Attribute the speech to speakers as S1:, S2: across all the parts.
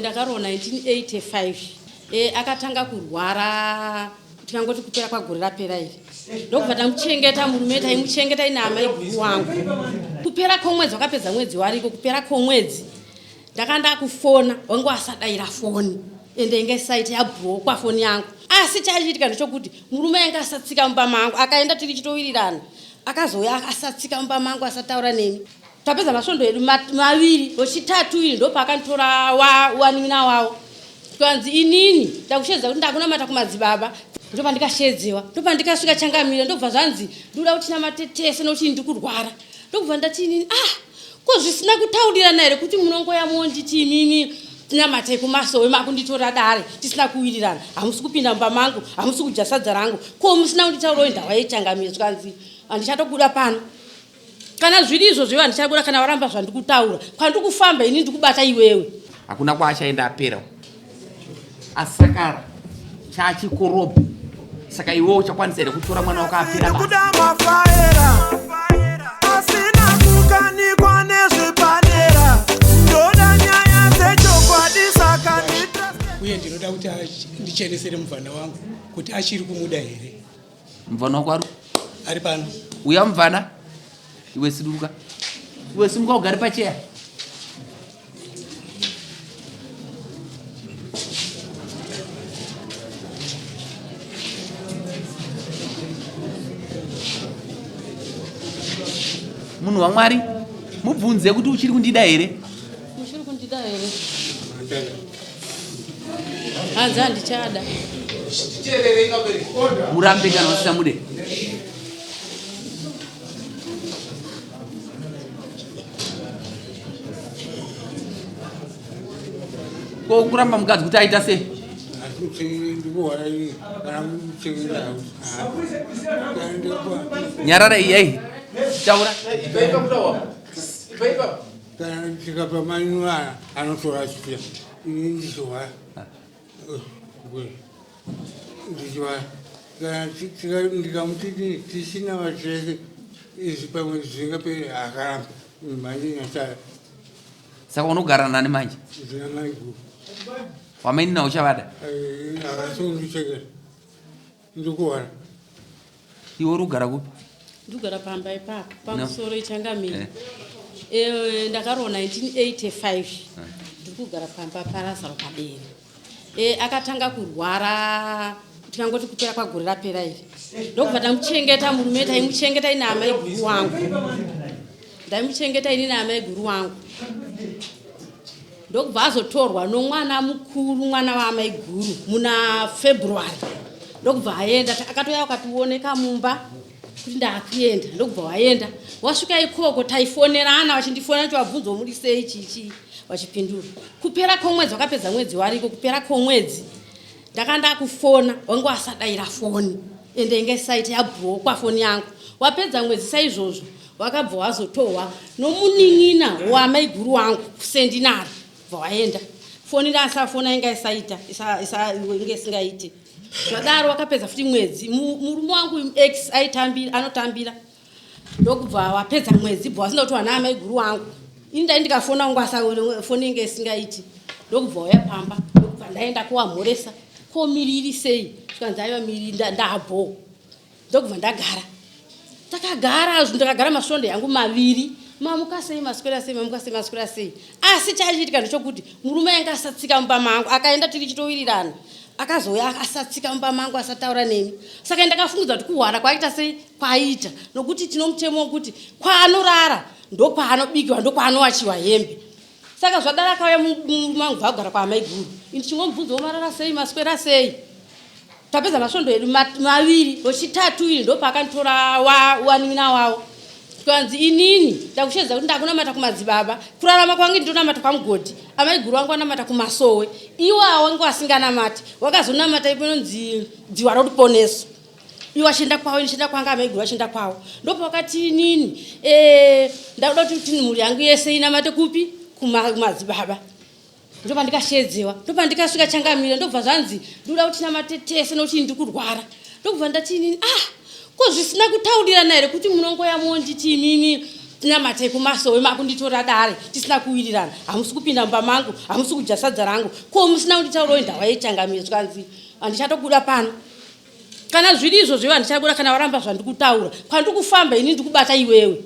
S1: Ndakaro 1985 akatanga kurwara tikangoti kupera kwagore rapera iri ndokubva tamuchengeta murume taimuchengeta ina amai guru wangu kupera kwomwedzi wakapedza mwedzi wariko kupera kwomwedzi ndakanda kufona wangu asadaira foni ende inge site yablokwa foni yangu asi chachiitika ndechokuti murume anga asatsika mumba mangu akaenda tiri chitowirirana akazouya akasatsika mumba mangu asataura neni tapedza masvondo edu maviri wechitatu iri ndopakanditora wanina wawo tkanzi inini ndakushedza kuti ndakunamata kumadzibaba ndopa ndikashedziwa ndopa ndikasvika changamira ndobva zvanzi ndoda kuti namatetese nokuti ndikurwara ndobva ndati inini ko zvisina kutaurirana here kuti munongoya monditi imimi tinamatai kumasowe makunditora dare tisina kuwirirana hamusi kupinda mumba mangu hamusi kudya sadza rangu ko musina kunditaurawo ndawa yechangamira tkanzi handichatogura pano kana zviri izvozvo handichabuda kana waramba zvandikutaura kwandikufamba ini ndikubata iwewe
S2: hakuna kwaachaenda apera asakara chachikorobha saka iwewe uchakwanisa here kutora mwana wako apera
S3: asina kukanikwa nezvepadera ndoda nyaya dzechokwadi saka
S4: uye ndinoda kuti ndichenesere muvhana wangu kuti achiri kumuda here.
S2: Muvhana wako
S4: ari pano?
S2: Uya muvhana iwe simuka ugare pacheya. Munhu waMwari mubvunze kuti uchiri kundida here.
S1: Uchiri kundida here? Hanzi handichada.
S2: Murambe kana usina mude. Ko kuramba mukadzi kuti aita sei? Nyarara iyai. Taura.
S5: Kana tikapa manyuana anotora chipia. Ini ndichowa. Ndichowa. Kana ndikamuti tisina matrese izvi pamwe zvingapera akaramba manje nyasara.
S2: Saka unogara nani manje?
S5: Ndina maigu.
S2: Wamaini na uchavada?
S5: Akasondichekera. Ndikuwana.
S2: Iwe urugara kupi?
S1: Ndugara pamba ipapo pamusoro ichangamira. Ndakaro 1985 ndikugara pamba parasaro padera. Akatanga kurwara tikangoti kupera kwagore rapera iri ndokubva tamuchengeta murume taimuchengeta ina amai guru wangu ndaimuchengeta ini naamai guru wangu ndokubva azotorwa nomwana mukuru mwana waamai guru muna February ndokubva aenda akatoya akatuoneka mumba kuti ndakuenda ndokubva waenda wasvika ikoko taifonerana wachindifonera chwabvunzo muri sei chichi wachipindura kupera kwomwedzi wakapedza mwedzi wariko kupera kwomwedzi ndakanda kufona wangu asadaira foni ende inge site yablokwa foni yangu wapedza mwedzi saizvozvo wakabva wazotohwa nomunin'ina waamai guru wangu kusendinari bva waenda foni ndasafona inga isaita inge isingaiti zvadaro wakapedza futi mwedzi murume wangu x anotambira ndokubva wapedza mwedzi bva wasinda kutohwa naamai guru wangu ini ndikafona wangu asafoni inge isingaiti ndokubva waya pamba ndokubva ndaenda kuwamhoresa ko miriri sei tkanzi aiwa miriri ndabho ndokubva ndagara takagara ndakagara masvondo yangu maviri mamuka sei maswera sei mamuka sei maswera sei asi chachiitika ndechokuti murume anga asatsika mumba mangu akaenda tiri chitowirirana akazouya akasatsika mumba mangu asataura neni saka ndakafungudza kuti kuhwara kwaita sei kwaita nokuti tinomutemo wokuti kwaanorara ndokwaanobikiwa ndokwaanowachiwa hembe saka zvadara akauya mangu bvagara kwaamai guru ndichingomubvunzawo marara sei maswera sei tapedza masvondo edu maviri wechitatu iri ndopakanditora wanina wawo tkanzi inini ndakushedza kuti ndakunamata kumadzibaba kurarama kwangu ndonamata kwamugodhi amai guru wangu anamata kumasowe iwawo wangu asinganamati wakazonamata ipenonzi dziwa roruponeso iwe achienda kwawo inichienda kwanga amai guru achienda kwawo ndopakati inini ndakuda kuti mhuri yangu yese inamate kupi kumadzibaba ndopa ndikashedziwa ndopa ndikasvika changamira ndobva zvanzi ndoda kuti namatetese nokuti ndikurwara ndobva ndati inini ko zvisina kutaurirana here kuti munongoya monditi imimi tinamatai kumasowe makunditora dare tisina kuwirirana hamusi kupinda mumba mangu hamusi kudya sadza rangu ko musina kunditaura ndawa yechangamire zvikanzi handichatokura pano kana zviri izvozvo handichabuda kana waramba zvandikutaura kwandikufamba ini ndikubata iwewe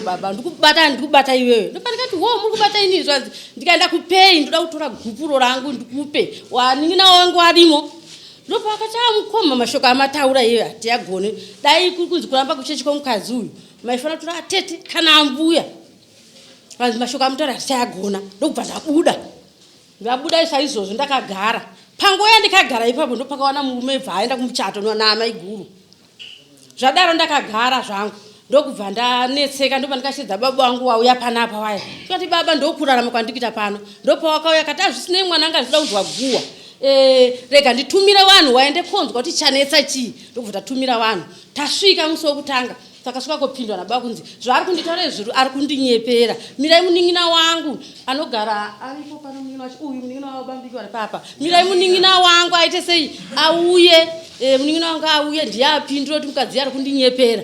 S1: baba ndikubata iwewe ndikati wo muri kubata ini zvanzi ndikaenda kupei ndoda kutora gupuro rangu ndikupe waningina wangu arimo ndopa akati amukoma mashoko amataura iye hatiyagone dai kunzi kuramba kuchechi kwomukadzi uyu maifana tora atete kana ambuya vanzi mashoko amutaura hatiyagona ndokubva ndabuda saizvozvo ndakagara panguva ndikagara ipapo ndopakawana murume bva aenda kumuchato naamai guru zvadaro ndakagara zvangu ndokubva ndanetseka ndopa ndikashedza baba wangu wauya panapa waya tikati baba ndokurarama kwandikuita pano ndopawakauya kati azvisinei mwana anga ndinoda kunzwa guwa rega nditumire vanhu waende konzwa kuti chanetsa chii ndokubva tatumira vanhu tasvika musi wokutanga takasvika kopindwa nababa kunzi zvaari kunditaura izviri ari kundinyepera mirai muning'ina wangu anogara aripo pano muning'ina wacho uyu muning'ina wabambiki vari papa mirai muning'ina wangu aite sei auye muning'ina wangu auye ndiye apindure kuti mukadzi ari kundinyepera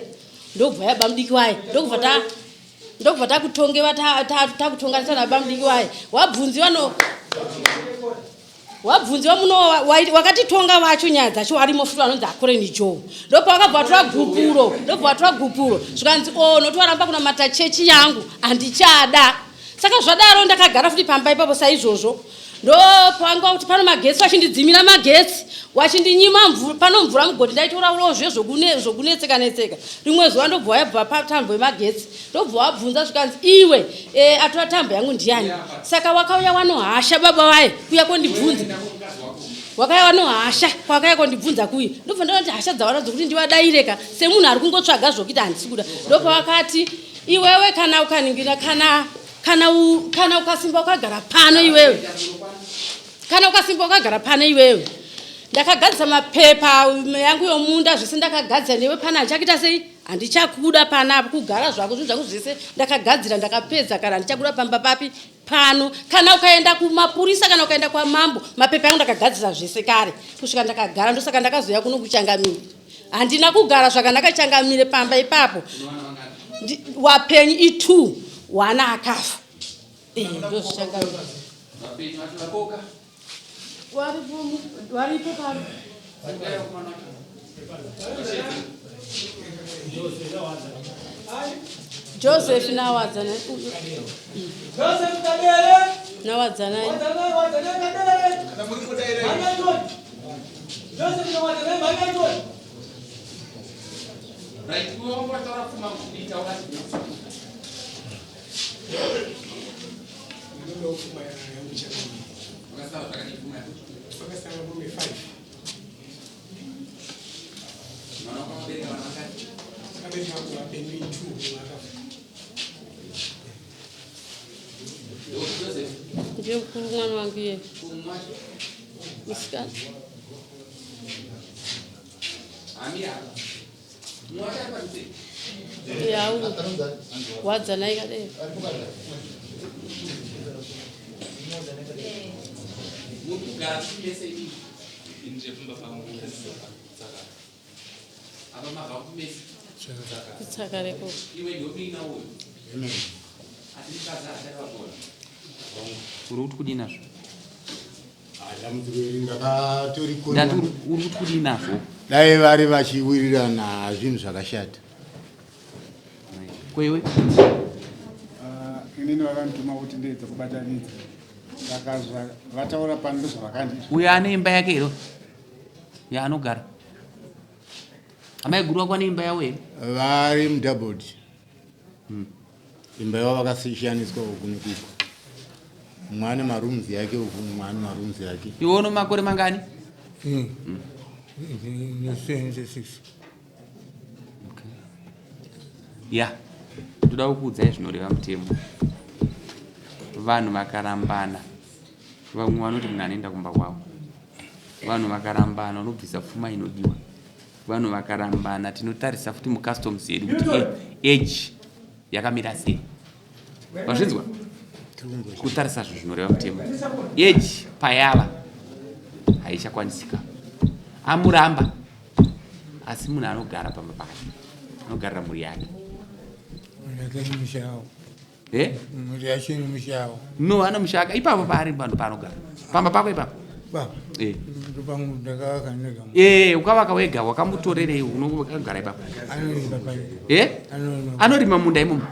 S1: ndokubva yabamudiki waye ndokubva takutongewa takutonganisana nabamudiki waye wabvunziwa muno wakatitonga vacho nyaya dzacho warimo futi vanonzi akoreni joe ndopa wakabva watora gupuro zvikanzi noti waramba kunamata chechi yangu handichada saka zvadaro ndakagara futi pamba ipapo saizvozvo ndopanga kuti pano magetsi wachindidzimira magetsi wachindinyima pano mvura mugodhi ndaitoraurozve zvokunetseka rimwe zuva ndobva wayabva patambo yemagetsi ndobva wabvunza zvikanzi iwe atora tambo yangu ndiani saka wakauya wanohasha baba waye kuya kondibvunza wakauya wanohasha kwakauya kondibvunza kuyi ndobva ndonati hasha dzawana dzokuti ndiwadaireka semunhu ari kungotsvaga zvokuti handisi kuda ndopa wakati iwewe kana ukaningira kana ukasimba ukagara pano iwewe ndakagadzisa mapepa yangu yomunda zvese ndakagadzira newe pana handichakuita sei handichakuda panapo kugara zvako zvinhu zvangu zvese ndakagadzira ndakapedza kana handichakuda pamba papi pano kana ukaenda kumapurisa kana ukaenda kwamambo mapepa yangu ndakagadzira zvese kare kusvika ndakagara ndosaka ndakazoya kuno kuchangamire handina kugara zvakandakachangamire pamba ipapo wapenyu i2 wana akafa ndozvichangamire waripo pano Joseph nawadzana ndiye mkuru mwana wangu ye musikana yau wadzana ikadai kutsakareko
S2: uri kuti kudii nazvo
S5: ndakatori
S2: ndati uri kuti kudii nazvo
S5: dai vari vachiwirirana zvinhu zvakashata
S2: kwewe
S6: inini vakandituma kuti ndedza kubatanidza saka vataura pano ndozvavakandita
S2: uyo ane imba yake iro yaanogara amai guru wako ane imba yawo here
S5: vari mudoubled imba yavo vakasishaniswa uku nekuku mumwe ane marumzi yake uku mumwe ane marumzi yake
S2: iwe uno makore mangani
S5: 76
S2: ya toda kukuudzai zvinoreva mutemo vanhu vakarambana vamwe vanoti munhu anoenda kumba kwavo vanhu vakarambana vanobvisa pfuma inodiwa vanhu vakarambana tinotarisa futi mucustoms yedu kuti age yakamira sei vazvinzwa kutarisa zvo zvinoreva mutemo age payava haichakwanisika amuramba asi munhu anogara pamba pake anogarira mhuri yake
S6: Ngeni mshao. Muriashini mshao.
S2: No, ana mshaka. Ipapo pari bantu panogara. Pamba pako ipapo.
S6: Baba. Ndopangu ndakaka nega.
S2: Ukavaka wega wakamutorerei unogara ipapo.
S6: Anorima pai.
S2: Anorima munda imomo.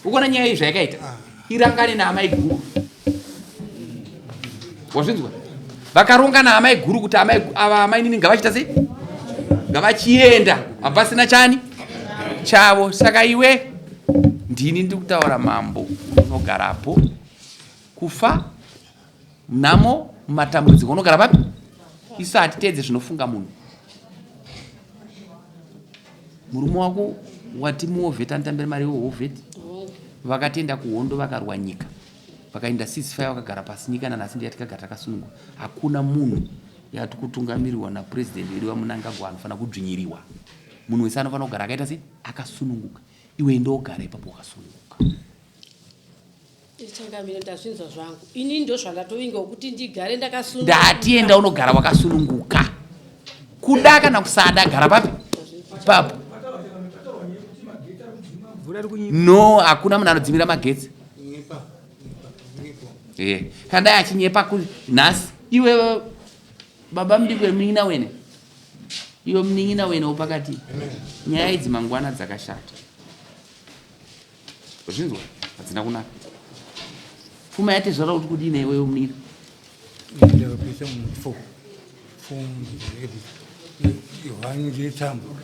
S2: Ukona nyaya izvo yakaita. Irangane naamai guru. Wazvinzwa? Vakaronga naamai guru kuti amai nini ngavachita sei? Ngavachienda. Hapasina chani? Chavo. Saka iwe ndini ndikutaura mambo unogarapo kufa namo matambudziko unogara papi isu hatitedze zvinofunga munhu murume wako wati muovheti anotambira mari yehovheti vakatenda kuhondo vakarwa nyika vakaenda 65 vakagara pasi nyika nanhasi ndiya tikagara takasunungwa hakuna munhu yati kutungamiriwa napurezidendi wedu wamunangagwa anofanira kudzvinyiriwa munhu wese anofanira kugara akaita sei akasununguka iwe ndogara ipapo wakasununguka
S1: Changamire ndazvinzwa zvangu. Ini ndo zvandatovinga kuti ndigare ndakasununguka.
S2: Ndatienda unogara wakasununguka. Kuda kana kusada gara papi? Papo. No, hakuna munhu anodzimira magetsi. Kana achinyepa nhasi iwe baba mudikwe munin'ina wene. Iwe munin'ina wene upakati. Nyaya idzi mangwana dzakashata. Zvinzwa? Hadzina kunaka. Fuma yate zvara kuti kudini iwewe munira?
S6: Ndakapisa mu4. Fumu Yohani Jetambo.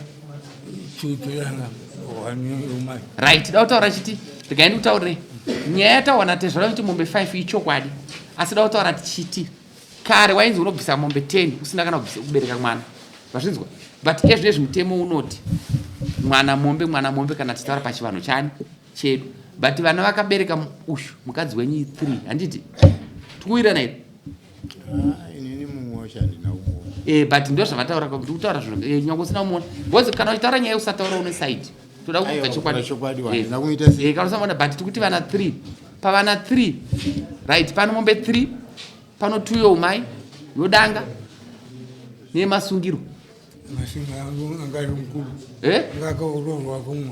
S6: Chutuyanga. Yohani Umai.
S2: Right, dautaura chiti. Ndikaenda kutaurire. Nyaya yatawana tezvara kuti mombe 5 ichokwadi. Asi dautaura chiti. Kare wainzi unobvisa mombe 10 usina kana kubereka mwana. Vazvinzwa? But ezvezvi mutemo unoti mwana mombe kana titaura pachivanhu chani chedu. But vana vakabereka ushu mukadzi wenyu 3 handiti tikuirana here
S5: inini mumwe washandi
S2: but ndo zvavataura kuti kutaura zvinhu nyange usina muona because kana uchitaura nyaya usataura une side toda kuudza chokwadi kana usamona but tikuti vana 3 pavana 3 right pano mombe 3 pano 2 yeumai yodanga nemasungiro
S6: masinga angari mkulu ngakaurorwa kumwe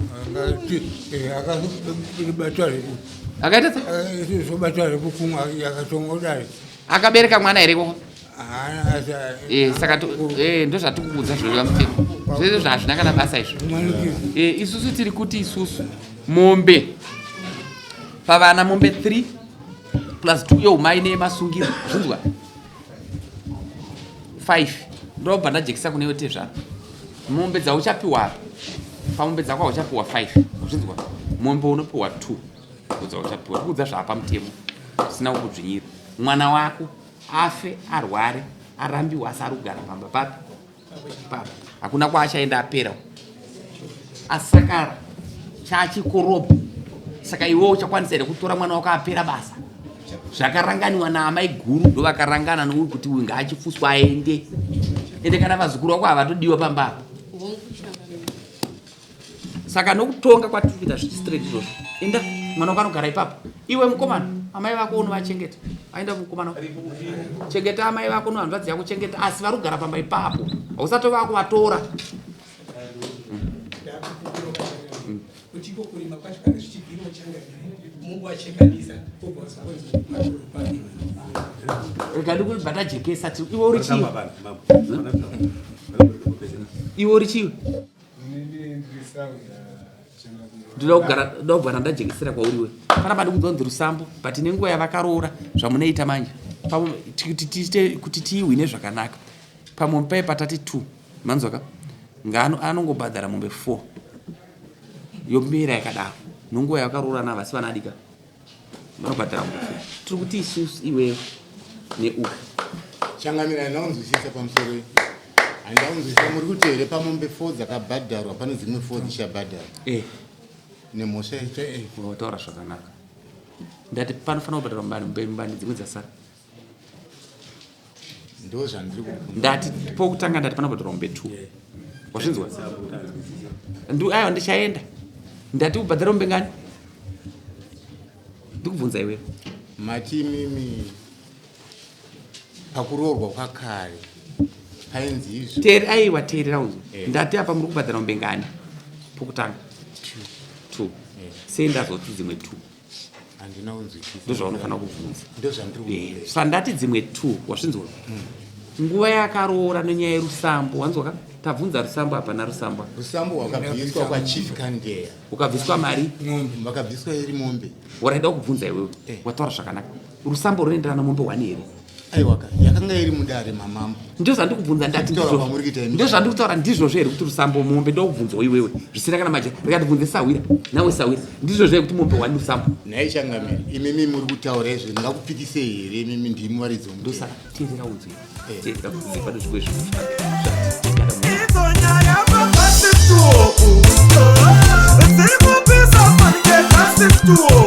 S6: akabatware
S2: akaita
S6: sobatware kukumwa yakatongodai
S2: akabereka mwana here koko saka ndo zvatikuudza zvireva mutemo zvese zvazvina kana basa izvo isusu tiri kuti isusu mombe pavana mombe 3 plus 2 yeumai nemasungiro zvinzwa 5 ndobva ndajekisa kune yote zvaro mombe dzauchapiwa pamombe dzako uchapiwa 5 zvinzwa mombe unopiwa 2 dzauchapiwa kuudza zvapa mutemo sina kukudzvinyira mwana wako afe arware arambiwa asarugara pamba papi hakuna kwaachaenda apera asakara chachikorobha saka iwewo uchakwanisa here kutora mwana wako apera basa zvakaranganiwa naamai guru ndo vakarangana nouri kuti uyu ngaachifuswa aende ende kana vazukuru vako havatodiwa pambapa saka nokutonga kwatiri kuita zvichistraight izvozvo enda mwana wako anogara ipapo iwe mukomana amai vako unovachengeta aenda mukomana chengeta amai vako nohanzvadzi yako chengeta asi vari kugara pamba ipapo hausatova kuvatora rekandi kubata jekesa iwe uri chiwe iwe uri chiwe ndinogara ndajekesera kwauriwe pana padi kudzonzi rusambo but nenguva yavakaroora zvamunoita manje kuti tiihwine zvakanaka pamombe pai patati 2 manzwaka anongobhadhara mombe 4 yomera yakadaro nenguva yavakaroora navasi vanadika vanobhadhara mombe 4 tiri kuti isusu iwewe neuku
S5: Changamira ndaunzwisisa pamusoro handaunzwisisa muri kuti here pamombe 4 dzakabhadharwa pane dzimwe 4 dzichabhadharwa nemhosva
S2: taura zvakanaka ndati panofanira kubhadharwa mbani dzimwe dzasara
S5: ndo zvandiri
S2: ndati pokutanga ndati panobhadharwa mombe 2 wazvinzwa aiwa ndichaenda ndati kubhadhara mombe ngani ndikubvunza iwewe
S5: mati mimi pakuroorwa kwakare painzi izvo
S2: aiwa teerera unzwa ndati apa muri kubhadhara mombe ngani pokutanga 2 senda zoti dzimwe 2
S5: handina kunzwisisa
S2: ndozvaunofana kubvunza
S5: ndozvandiri
S2: sandati dzimwe 2 wasvinzwa nguva yakaroora nenyaya yerusambo wanzwaka tabvunza rusambo apa narusambo
S5: rusambo wakabviswa kwachief kandeya
S2: ukabviswa mari
S5: vakabviswa iri mombe
S2: waraida kubvunza iwewe wataura zvakanaka rusambo runoenderana mombe 1 here
S5: aiwaka yakanga iri mudare mamambo
S2: ndozvandikubvunza ndati ndozvandikutaura ndizvozvo here kuti rusambo mombe ndokubvunzwa iwewe zvisina kana maja rikatibvunze sawira nawe sawira ndizvozvo here kuti mombe 1 rusambo
S5: nhai changamiri imimi muri kutaura izvo ndingakupikisei here imimi ndimi varidzo
S2: ndosaka teerera udzwe teerera kubvunze pano zvikwezvo
S3: Izonyaya mabasi tuoku. Ziri kupisa panike kasi tuoku.